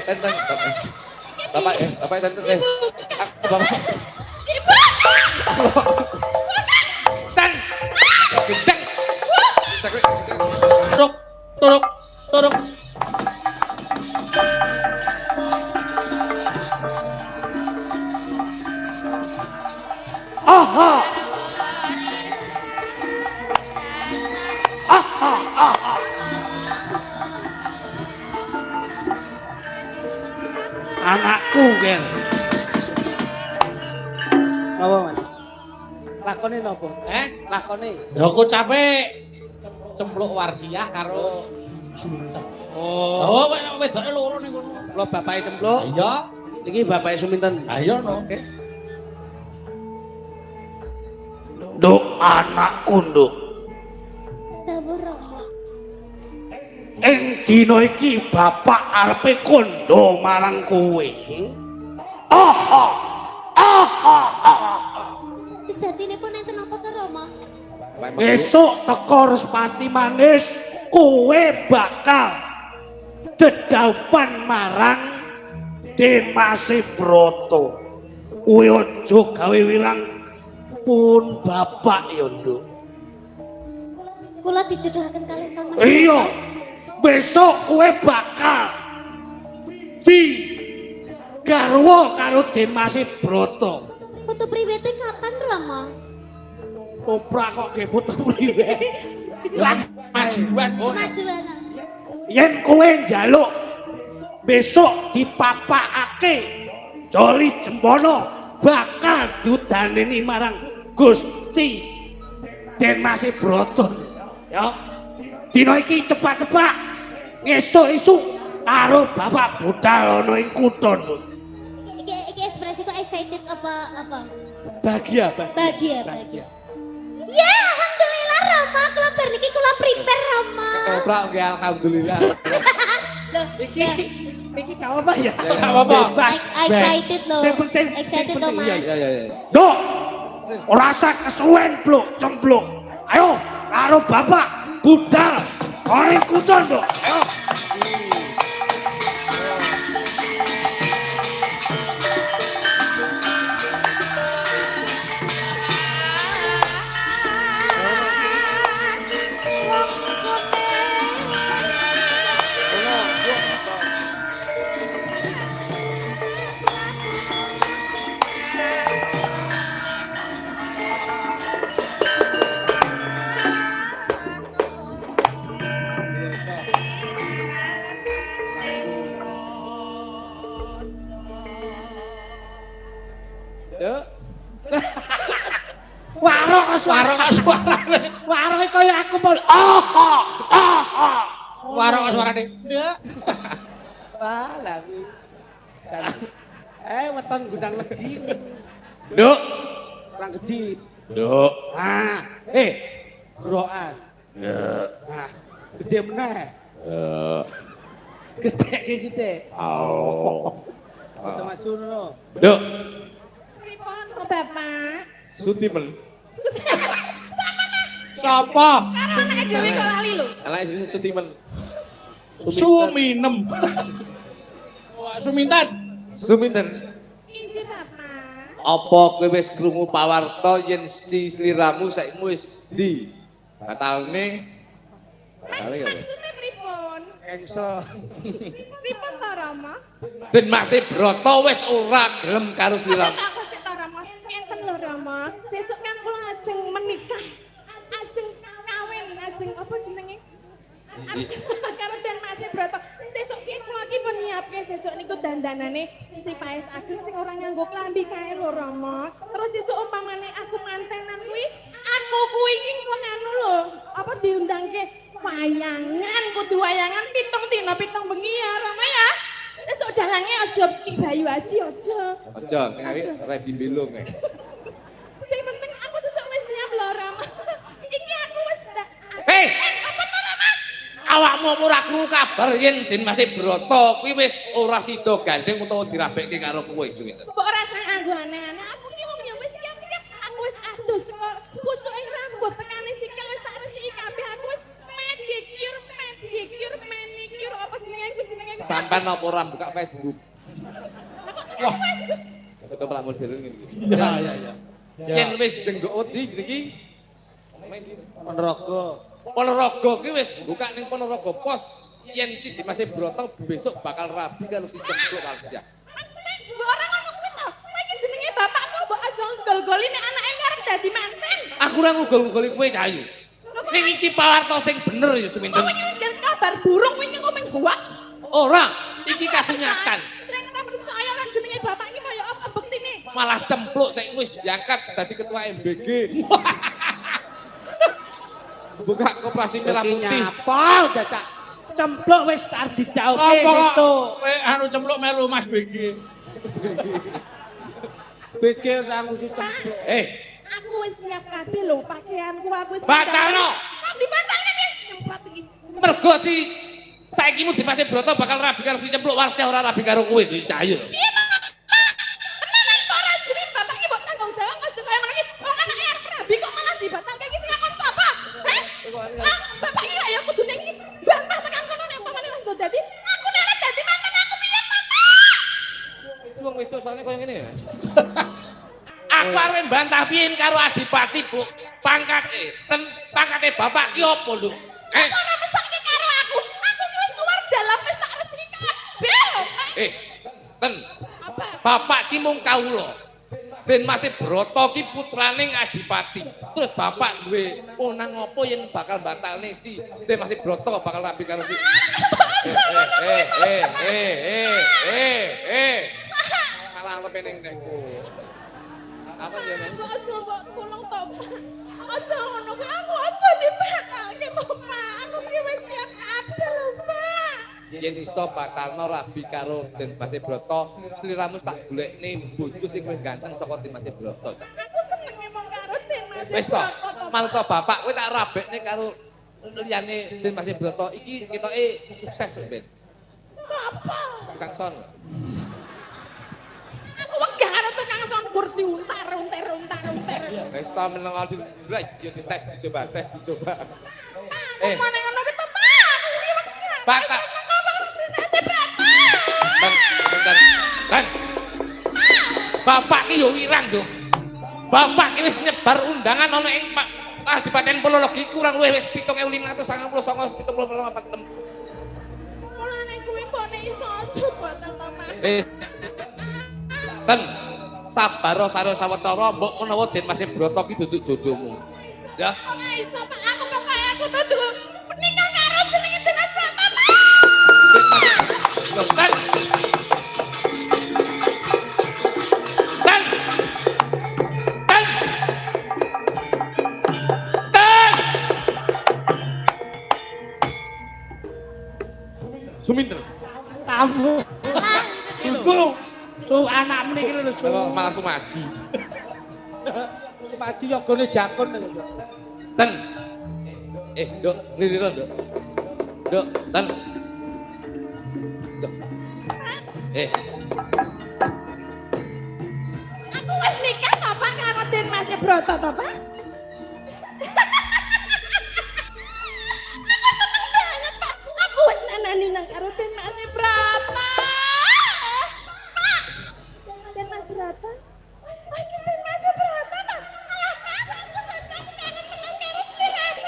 Tentang. Bapak tentang. Bapak. Tan. Gedang. Turuk. Aha. Anakku, Ger. Apa, Mas? Lakone napa? Lakone. Ya aku capek cempluk warsiah karo Suminten. Oh, wedoke loro ning kono. Kula bapake cempluk. Iya. Iki bapake Suminten. Ayo no. Nduk anakku, Nduk. Dawuh Rama. Ing dina iki bapak arepe kondo marang kowe. Sejatinipun enten apa to Rama? Besok teko Respati manis, kowe bakal dedapan marang Demase Broto. Kowe aja gawe wirang pun bapak ya, Nduk. Kula dijodohaken kalian Kang Mas. Iya. Besok kowe bakal di garwa karo Demase Broto. Foto priwete kapan Rama? Oprak kok nggih foto priwet. Lan Majuan. Kemajuan. yen kowe njaluk besok dipapakake Joli Jempono bakal diudaneni marang Gusti Demase Broto. Ya. Dina iki cepat-cepat ngesuk-esuk karo Bapak budal ana ing kutha. Iki ekspresi kok excited apa? Bahagia. Bahagia. Ya, alhamdulillah Rama, kula bar niki kula prepare Rama. Oprak nggih alhamdulillah. Loh, Iki gak apa ya? Gak apa-apa. excited loh. Sing penting, Excited toh Mas. Iya. Nduk, ora usah kesuwen, Bluk, cempluk. Ayo, karo Bapak budal ana ing kutha, Nduk. Yuk. Warok suarane. Warok kaya aku mul. Warok suarane. Walah kuwi. Weton gudang legi. Nduk. Kurang gedhi. Nduk. Ah, grokan. Ya. Nah, gede meneh. Gede iki sithik. Foto maju ngono. Nduk. Pripun kok Bapak? Sutimen. Sapa? Karo anake dhewe kok lali lho. Anak itu Sutimen. Suminem. Wah, Suminten. Suminten. Inji Bapak. Apa kowe wis krungu pawarta yen si sliramu saiki wis di batalne? Batale ya. Maksudnya pripun? Engso. Pripun to Rama? Demase Broto wis ora gelem karo sliramu. Aku sik to Rama. Enten lho Rama. Sesuk kan kula ajeng menikah. Ajeng kawin, ajeng apa jenenge? Karo Den Mas Broto. Sesuk ki kula ki pun nyiapke sesuk niku dandanane si Paes Ageng sing ora nganggo klambi kae lho Rama. Terus sesuk umpamane aku mantenan kuwi, aku kuwi iki kok anu lho, apa diundangke wayangan, kudu wayangan 7 dina 7 bengi ya Rama ya. Sesuk dalange aja Ki Bayu Aji aja. Aja sing awake ready belung. Sing penting aku sesuk wis siap lho Rama. Iki aku wis Hei! apa to Rama? Awakmu ora krungu kabar yen Den Mas Broto kuwi wis ora sida gandeng utawa dirabekke karo kowe Suminten. Mbok ora usah nganggo aneh-aneh. Aku ki wong ya wis siap-siap. Aku wis adus kok pucuking rambut tekane sikil wis tak resiki kabeh. Aku wis sampean apa ora buka Facebook? Wah, Betul pelaku modern ngene iki. iya iya iya. Yen wis jenggok di niki Ponorogo. Ponorogo ki wis buka ning Ponorogo pos yen si Dimas Broto besok bakal rabi karo si Cempluk Malaysia. Orang ngono kuwi to. Kowe iki jenenge bapakku mbok aja gol-goli nek anake arep dadi manten. Aku ora ngugol-ugoli kowe cayu. Ning iki pawarto sing bener ya seminten. Kowe iki kabar burung wingi kok ming hoax. Ora, iki kasunyatan. Sing ora percaya lan jenenge bapak iki kaya apa buktine? Malah Cempluk sing wis diangkat dadi ketua MBG. Buka koperasi merah putih. Nyapol dadak. Cempluk wis arep didhauke Apa sesuk. kowe anu cempluk meru Mas BG. Begel sangu si cempluk. Aku wis siap kabeh lho pakaianku aku wis. Batalno. Kok dibatalne iki? Nyemprot iki. Mergo si saiki mu Dimas Broto bakal rabi karo si Cempluk Malaysia ora rabi karo kowe iki cayu. Piye to? Tenan ora jeneng bapak iki mbok tanggung jawab aja kaya ngono iki. Wong anake arep rabi kok malah dibatalke iki sing ngakon sapa? Heh? Bapak iki ra ya kudune iki bantah tekan kono nek umpamane wis dadi aku nek ora dadi manten aku piye Bapak? Wong wedok soalnya koyo ngene ya. Aku arep bantah piye karo Adipati, Bu. Pangkate bapak ki opo lho? Ora mesake karo aku. Aku ki wis keluar dalam wis tak resiki kabeh lho. Ten. Apa? Bapak ki mung kawula. Ben masih Broto ki putraning Adipati. Terus bapak duwe wenang apa yen bakal batalne si Den masih Broto bakal rabi karo si. Malah arep ning nekku. Apa jenenge? Mbok aja mbok tolong to. Aja ngono kuwi aku aja dibatalke Bapak. Aku ki wis siap kabeh lho, Pak. Yen iso batalno rabi karo Den Masih Broto, sliramu tak golekne bojo sing wis ganteng saka Den Masih Broto. Aku seneng memang karo Den Mas. Wis to, manut bapak kowe tak rabekne karo liyane Den Masih Broto iki ketoke sukses ben. Sapa? Kang Son. Aku wegah karo tukang songkur diuntar-untir. Wis to meneng adi yo dites dicoba dicoba. Mana ngono ki to, Pak? Aku ki wegah. Bapak. Ben. Bapak ki yo irang, Dok. Bapak ki wis nyebar undangan ana ing Adipaten Polologi kurang luwih wis 7599 Mulane kuwi mbone iso aja batal to, Mas. Ten sabar sare sawetara mbok menawa Den Masih Broto ki duduk jodohmu. Ya. Ora iso, Pak. Aku pokoke aku tuh menikah karo jenenge Den Mas Broto, Pak. Ten. Ten. Ten. Ten. Suminten. Tamu. Dudu. Su anak mriki lho su. Malah sumaji. Supaji yogane jakun lho. Ten. Dok, liriro, Dok. Dok, ten. Dok. Aku wis nikah to, Pak, karo Den Mas Broto to, Pak. Aku seneng banget, Pak. Aku wis nanani nang karo Den Mas Broto. Pak. Den Mas Broto. Wah, iki Den Mas Broto to. Alah, Mas, aku seneng banget tenan karo sliramu.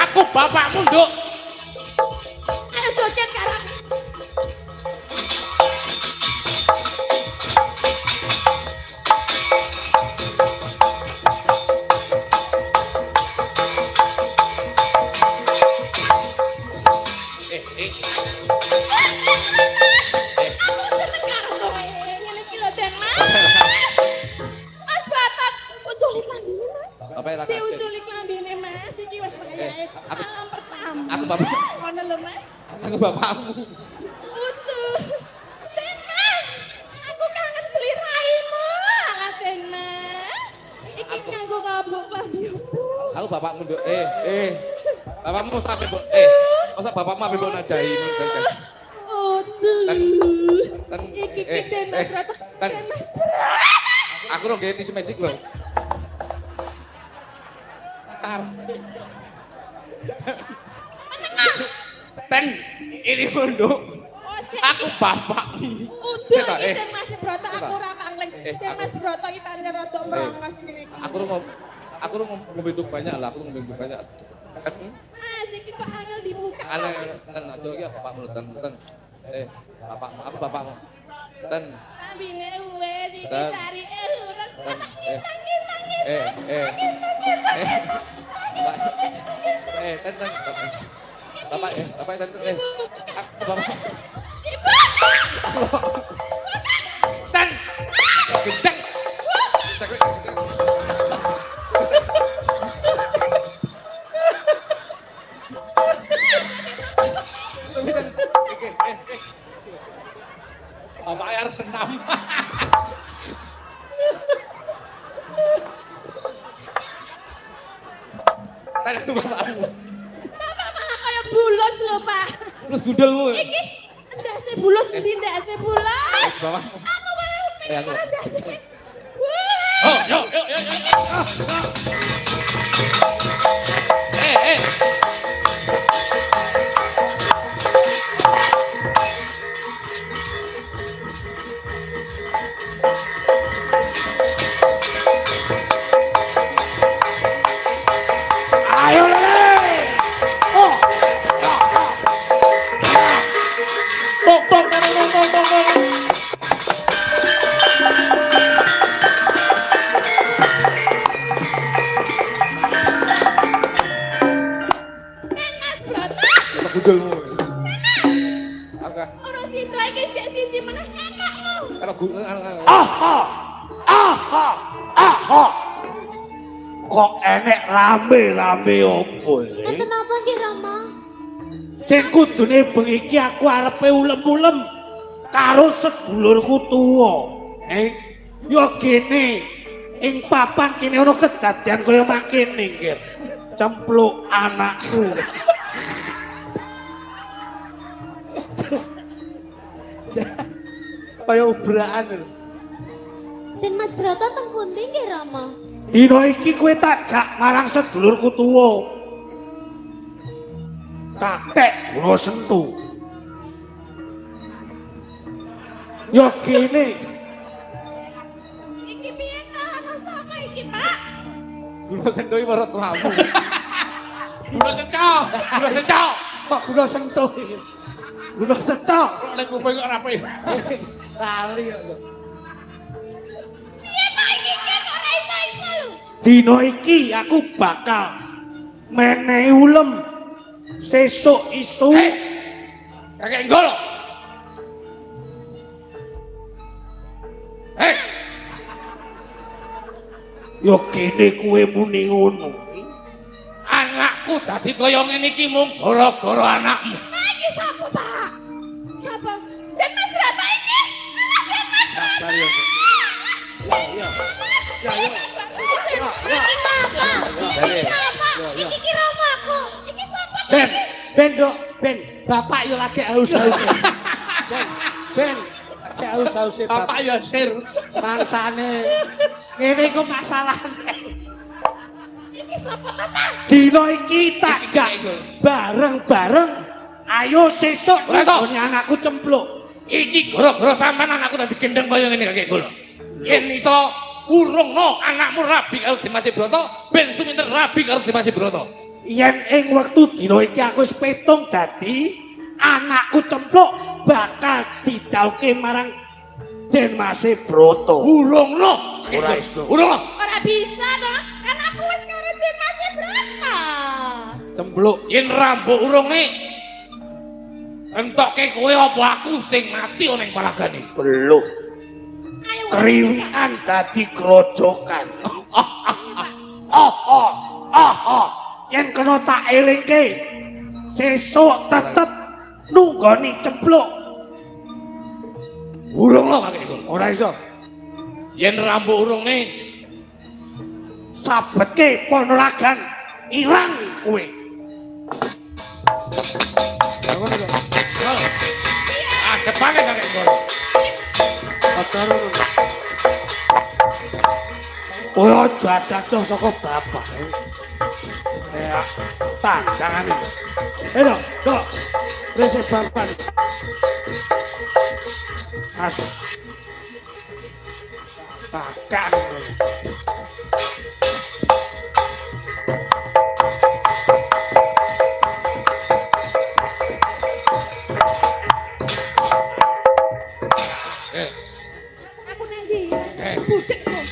Aku bapakmu, Dok. Ayo joget karo aku. Aku seneng karo kowe. Ngene iki lho, Den Mas. Mas Batat, uculi klambine, Mas. Apa yang tak Diuculi klambine, Mas. Iki wis wayahe malam pertama. Aku bapak. Ngono lho, Mas. Aku bapakmu. Utuh. Den Mas, aku kangen sliramu. Alah, Den Mas. Iki nganggo kabuk klambiku. Aku bapakmu, Dok. Bapakmu sampe mbok masa bapakmu ampe mbok nadai ngono. Utuh. Ten. Iki Den Mas Broto. Ten. Den Mas Broto. Aku ro gawe tisu magic lho. Sekar. Ten ini Bunduk. Aku bapak. Udah iki Den Mas Broto aku ora pangling. Den Mas Broto iki tane rada merongos ngene. Aku ngombe itu banyak lah, aku ngombe itu banyak. Asik kok angel di muka. Ten aja iki bapakmu ten. Bapak aku bapakmu. Ten. Ambine wis iki cari urang. Ten. Bapak ten. Aku bapak. Ten. Ten. Bapak air senam. Ten aku bapakmu. Bapak malah kaya bulos lho, Pak. Terus gudulmu. Iki ndase bulos ndi ndase bulos? Bapakmu. Aku malah Aku. ndase. Oh, yo. Ayo lele. Oh. Tok. Den Mas Broto. Gudulmu. Apa? Ora sida iki cek siji meneh enakmu. Kalau gudul Aha. Kok enek rame-rame opo iki? Kenapa nggih Rama? Sing kudune bengi iki aku arepe ulem-ulem karo sedulurku tuwa. Yo gene ing papan kene ana kedadian kaya makene nggih. Cempluk anakku. Kaya ubraan. Den Mas Broto teng pundi nggih Rama? Dina iki kowe tak jak marang sedulurku tuwa. Kakek kula sentu. Yo kene Iki piye to? Ana sapa iki, Pak? gula sendoi marot kamu. Gula secok. kok kula sentu iki. Kula secok. Nek kuping kok rapi. Kali kok. Piye Pak iki kok ora iso-iso lho? Dina iki aku bakal menehi ulem sesuk isu. Kakek golo. Yo kene kowe muni ngono. Anakku dadi kaya ngene iki mung gara-gara anakmu. Iki sapa, Pak? Sapa? Den Mas Broto iki. Den Mas Broto. Iki ki Ramaku. Iki sapa? Ben, bapak yo lagi haus-haus. Ben, lagi haus-haus Bapak ya sir. mangsane. Ngene iku masalahne. Iki sapa to, Pak? Dina iki tak jak bareng-bareng. Ayo sesuk Ora, ngene anakku cempluk. Iki gara-gara sampean anakku dadi gendeng kaya ngene kakek golo. Yen iso urungno anakmu rabi karo Dimas Broto, ben suminter rabi karo Dimas Broto. Yen ing wektu dina iki aku wis petung dadi anakku cempluk bakal didhawuhke marang Den Mas Broto. Urungno. Ora iso. Urungno. Ora bisa to. Kan aku wis karo Den Mas Broto. Cempluk. Yen rambut urungne entokke kowe apa aku sing mati ana ing palagane. Beluh. Ayo. Kriwikan dadi grojokan. Yen kena tak elingke sesuk tetep nunggoni cempluk. Urungno kakek golo. Ora iso. Yen rambut urungne Sabetke ponolagan ilang kowe. Adepane kakek golo. Kowe aja dadoh saka bapak. ya. Tandangan itu. Ayo, kok. Resep bangpan. Mas. Tandangan. Aku nanti ya. Eh. Budek kok.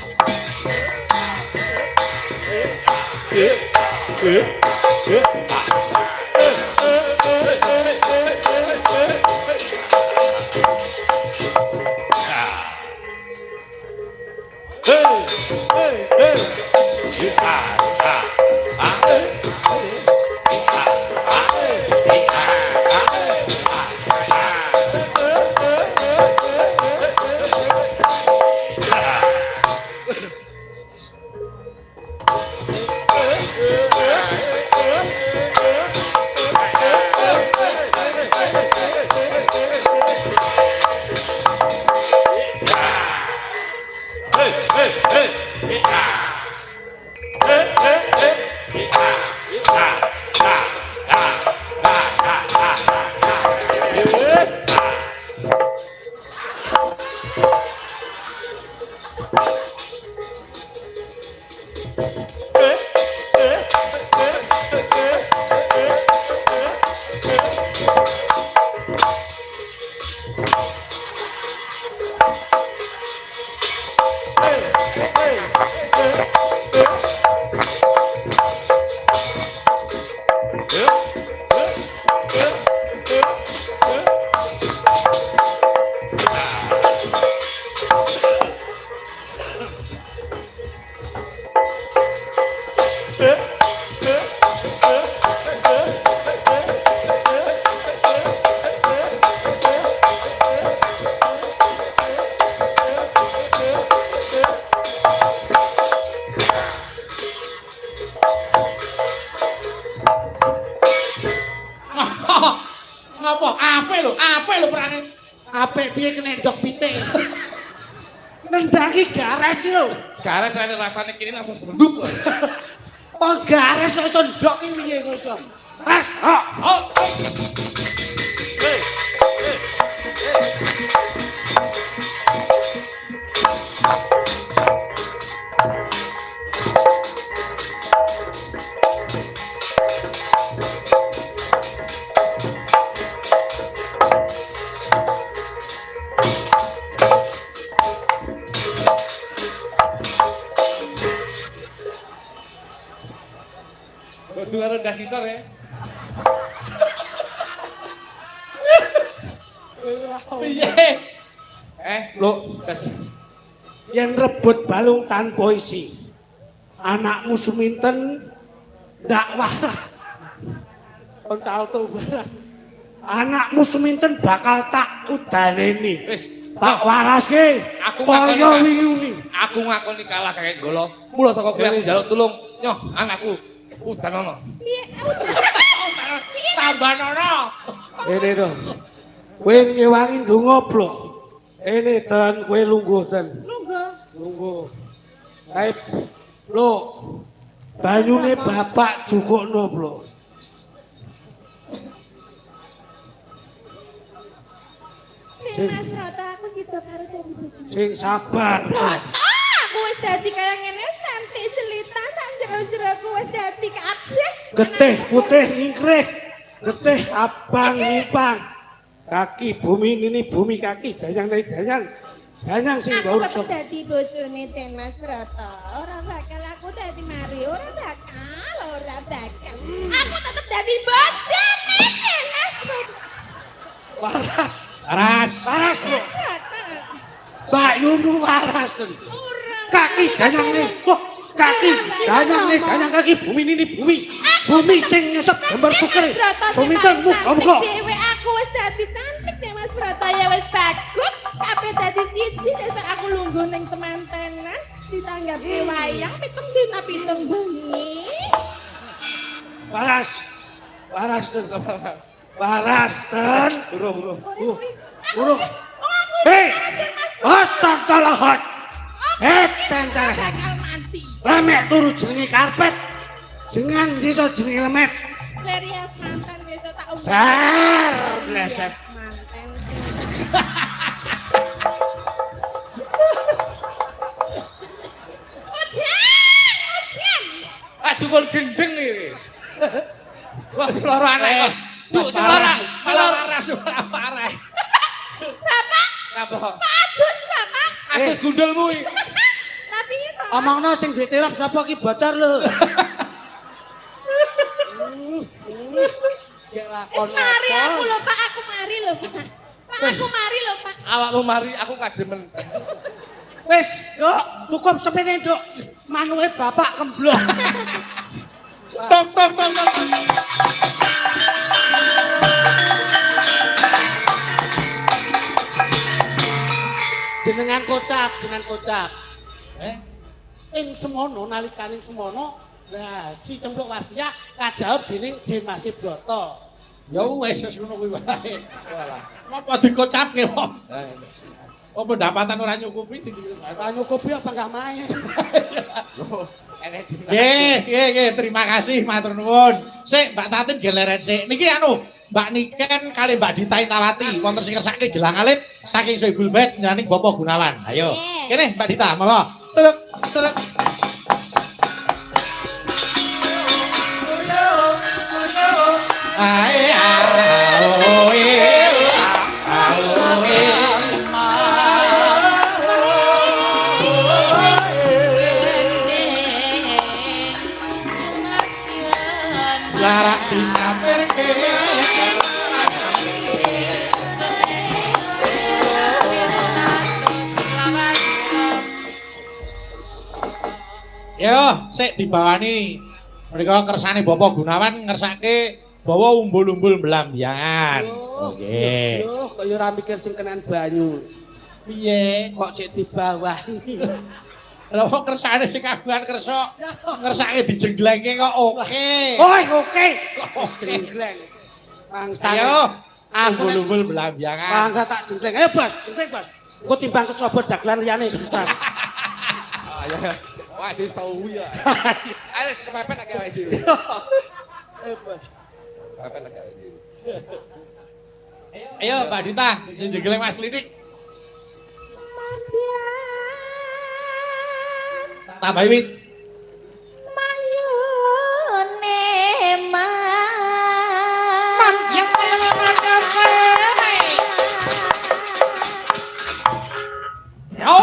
Ngapa? Ape lho perane? Apik piye kenendok pitik. Nendangi gares ki lho. Garas rasane kini langsung selundup. Oh gares kok iso ndok ki piye kok iso. Mas, oh. Dua rendah kisar ya. Piye? Lo Yang rebut balung tanpa isi. Anakmu seminten ndak walah. Koncal tuh barang. Anakmu seminten bakal tak udaneni. wis Tak waraske. Aku kaya ngakoni- wingi. aku ngakoni kalah kakek golo. Mula saka kuwi aku njaluk tulung. Nyoh, anakku. Udan ono. Piye? Tambah nono. Ini tuh. Kowe ngewangi ndonga blok. Ini dan kowe lungguh dan. Lungguh. Lungguh. Kae lho. Banyune bapak jukukno blok. Nek Mas Rata aku sida karo dadi bojo. Sing sabar. Aku wis dadi kaya ngene cantik jelita sak jero-jeroku wis dadi kabeh. Getih putih nyingkrih. Getih abang nyimpang. Kaki bumi ini bumi kaki. Danyang dari danyang. Danyang sing Aku gaul bakal sok. dadi bojone Den Mas Rata. Ora bakal aku dadi mari, ora bakal. Aku tetep dadi bojone Den Mas Rata. Waras. Aras. Waras bro. Rata. Mbak Yunu waras tuh. Ora. Kaki danyang nih. Loh, kaki danyang nih. Danyang kaki bumi ini bumi. Bumi sing nyesep gambar suker. Suminten muka-muka. Dewe aku wis dadi cantik Den Mas Rata ya wis bagus. Kabeh dadi siji sesuk aku lungguh ning temantenan ditanggapi wayang pitung dina pitung bengi. Waras. Waras tuh. Waras ten. Burung. Hei. Oh, cantalahat. Hei, cantalahat. Bakal mati. Remek turu jenenge karpet. Jenengan desa jenenge Lemet. Lerias manten desa tak umum. Sar, bleset. Manten. Udan. Aduh kon gendeng iki. Wah seloro anak kok. Duh seloro. Parah. Bapak, Apa? bagus Bapak. Adus gundulmu iki. Tapi itu. Omongno sing ditirap sapa ki bocor lho. Mari aku lho Pak, aku mari lho Pak. Pak aku mari lho Pak. Awakmu mari aku kademen. Wis, yuk cukup sepene, Duk. Manuke bapak kemblok. Tok tok tok tok. Jenengan kocap. Ing semono nalikaning semono, nah si Cempluk Warsiah kadhaup dening Demasih Broto. Ya wis ngono kuwi wae. Walah. Apa dikocapke kok? Oh pendapatan ora nyukupi Ora nyukupi apa enggak main. Nggih, terima kasih matur nuwun. Sik Mbak Tatin geleren sik. Niki anu, Mbak Niken kali Mbak Dita Intawati wonten sing kersake gelang alit saking Soebul Bet nyaning Bapak Gunawan. Ayo. Kene Mbak Dita, monggo. Truk. Ae larak disampirke yo, sik dibawani. Mereka kersane Bapak Gunawan ngersake bawa umbul-umbul belambiangan. Nggih. Yo, kaya ora mikir sing kenan banyu. Piye? Kok sik dibawani. Lha kok kersane sing kagungan kersa ngersake dijenglengke kok oke. Oi, oke. Wis jenggleng. Bangsa. Ayo, Aku nek umbul-umbul belambiangan. bangga tak jenggleng. Ayo, Bos, jenggleng, Bos. Engko timbang kesobot dagelan liyane susah. Ayo. Wah, di sawi ya. Ayo kepepet akeh wae dhewe. Ayo, Bos. Kepepet akeh wae dhewe. Ayo Mbak Dita, jengleng Mas Lidik. Tambah wit. Mayune Yo.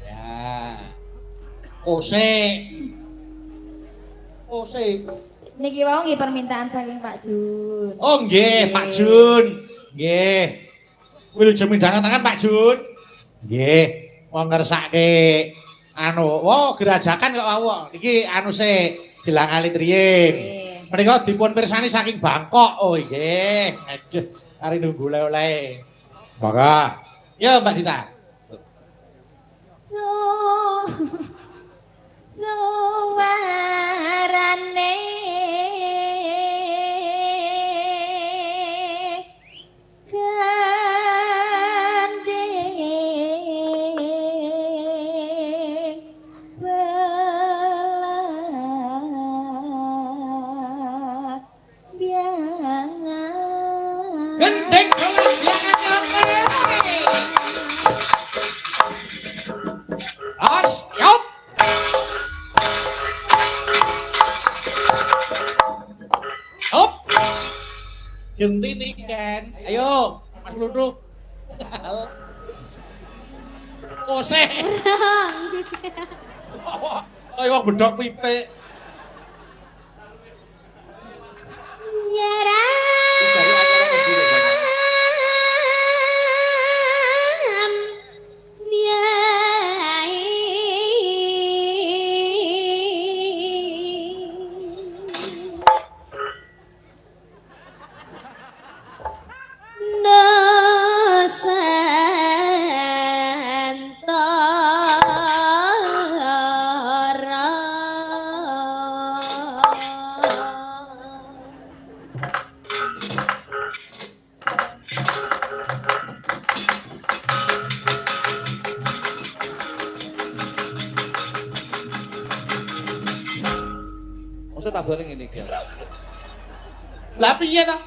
Ya. Ose. Niki wau nggih permintaan saking Pak Jun. Oh nggih, Pak Jun. Nggih. Wilujeng midhangaken Pak Jun. Nggih, wong ngersake anu, gerajakan kok wau. Iki anu sik gelang alit riyin. Menika dipun pirsani saking Bangkok. Oh nggih. Aduh, ari nunggu oleh-oleh. Monggo. Ya Mbak Dita. Suarane gandeng belambiangan. Gendeng As, yop. Hop. Genti nih Ken. Ayo, Mas Luduk. Kose. Ayo wong bedok pitik. Maksud tabane ngene iki. Lah piye to?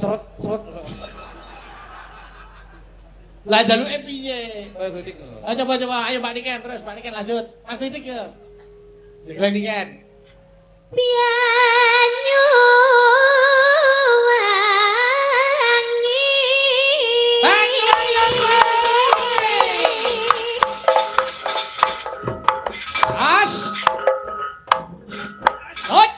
Trot. Lah jaluke piye? Kaya gini. Coba ayo Pak Niken terus Pak Niken lanjut. Mas Didik ya. Didik Niken. Pianyu Wangi As. Hoi.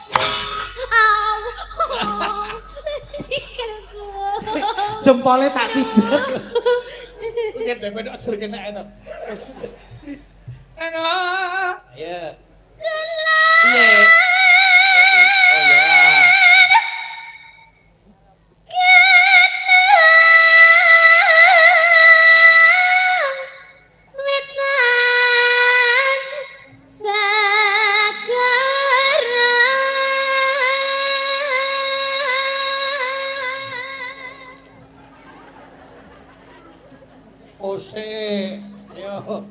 Jempolnya tak pidek. Lihat deh, bedok suruh kena itu. Ayo. Iya. Iya. Oh ya. Oh sih. Ayo.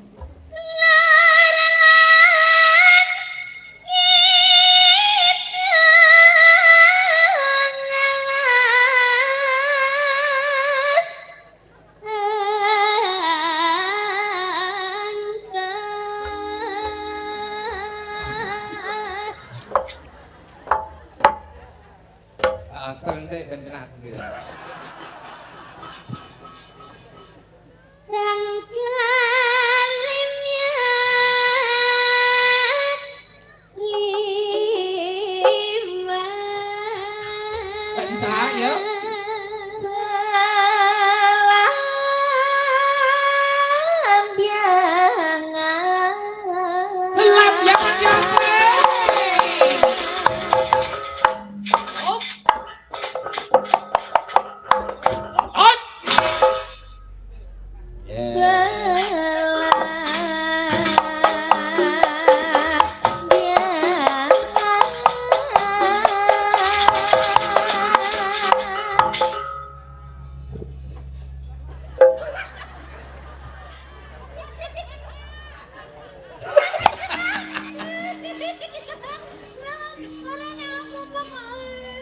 Sekarang saya dan kena gitu.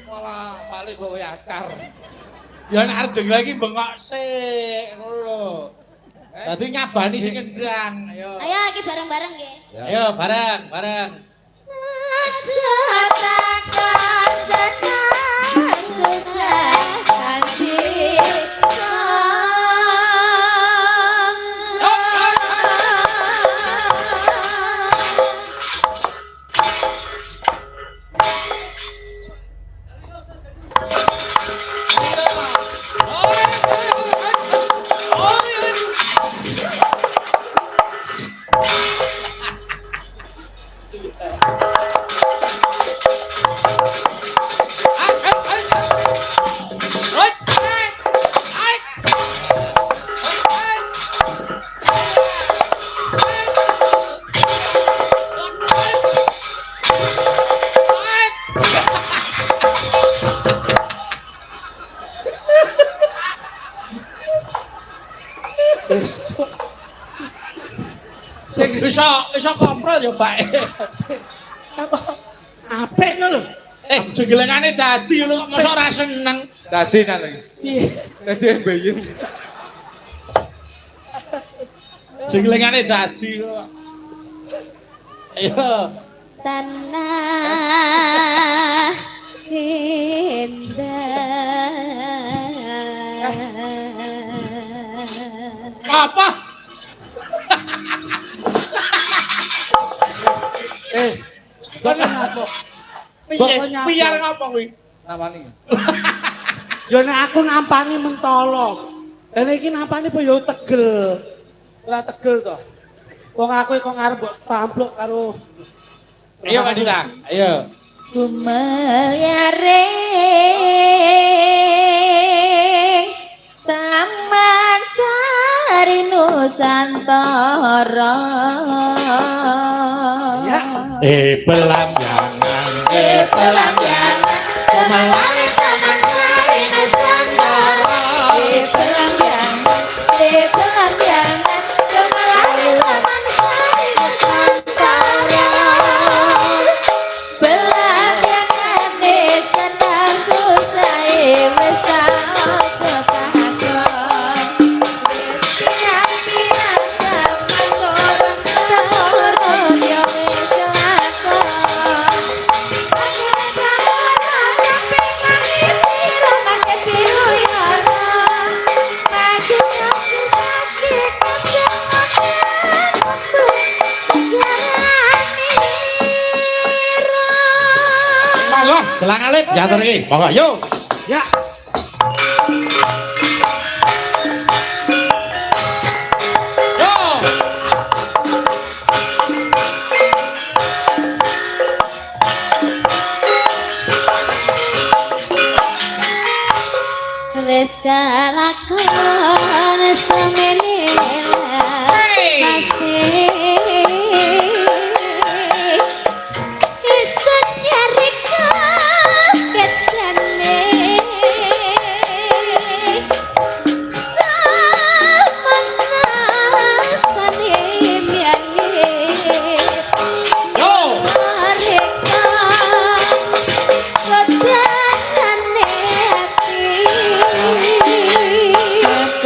Malah balik bawa yakar. Ya nek arep deng lagi bengok sik ngono lho. Dadi nyabani sing kendang. Ayo. Ayo iki bareng-bareng nggih. Ayo bareng. Iso koprol ya, Pak. Apik ngono lho. Jengelengane dadi lho kok mosok ora seneng. Dadi nang lagi. Piye? Dadi mbayin. Jengelengane dadi lho. Ayo. Tanah indah. Apa? Kenapa? Piye ngapa kuwi? Namani. Ya nek aku nampani mentolo. Dan iki nampani po yo tegel. Ora tegel to. Wong aku kok ngarep mbok sampluk karo Ayo Pak Dita, ayo. Kumeliaring Taman Sari Nusantara. ya. Pelanggangan, Pelanggangan Kemalawi Taman Sari Nusantara. Pelanggangan Kemalawi Taman Sari Nusantara. Pelanggangan Gelang alit diatur iki. Monggo yo. Ya. Yo. Wes kalakon semene masih isun nyari kaketane samana sane miyane Yo. mereka Godane hati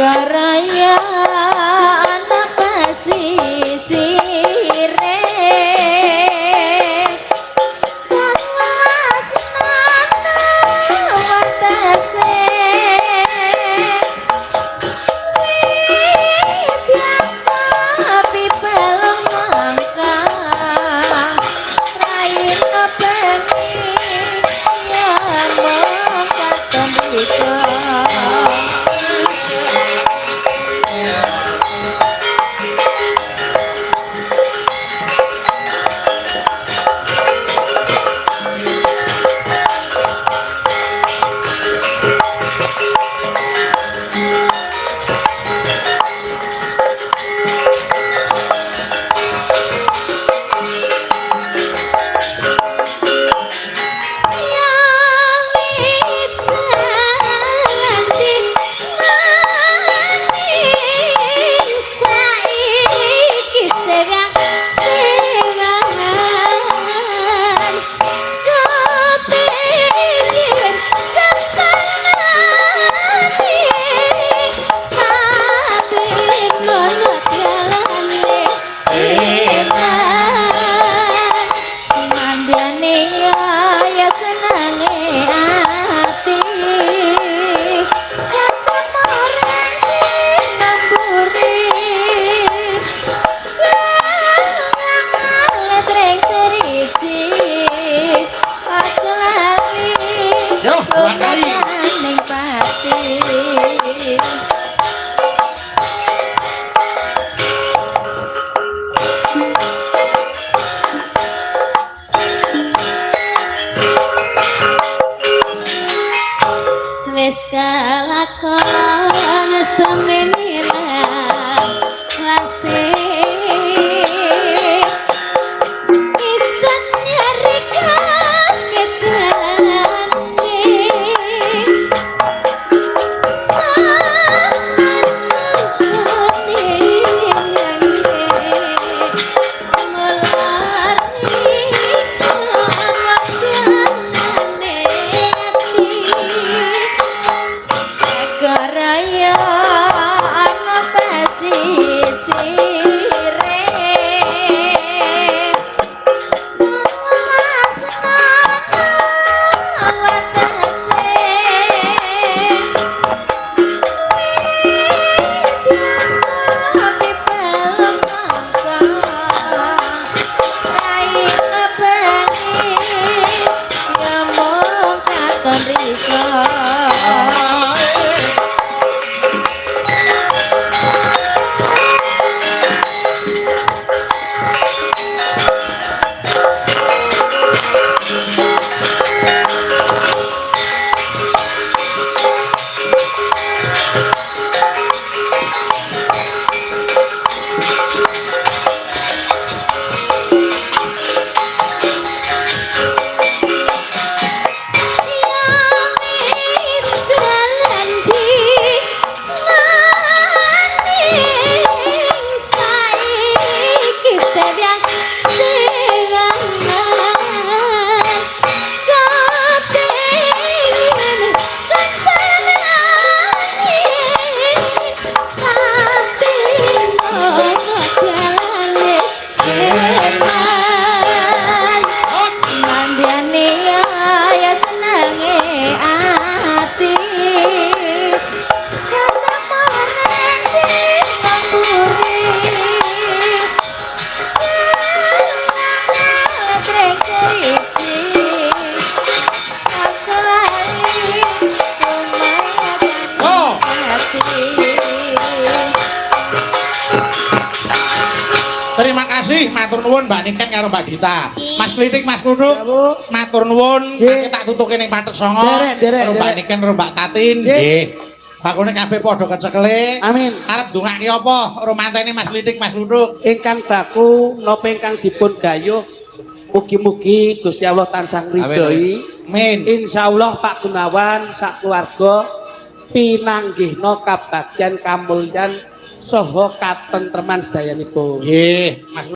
hati. Terima kasih, matur nuwun Mbak Niken karo Mbak Dita. Mas Klitik, Mas Nunuk, Ya, Bu. matur nuwun. Nggih. Mangke tak tutuke ning Patek Songo. Derek, Karo Mbak derek. Niken karo Mbak Tatin. Nggih. Nggih. Bakune kabeh padha kecekele. Amin. Arep ndongake apa? Romantene Mas Klitik, Mas Nunuk. Ingkang baku napa ingkang dipun gayuh mugi-mugi Gusti Allah tansah ngridhoi. Amin. Insyaallah Pak Gunawan sak keluarga pinanggihna kabagyan kamulyan saha katentreman sedayanipun. Nggih, Mas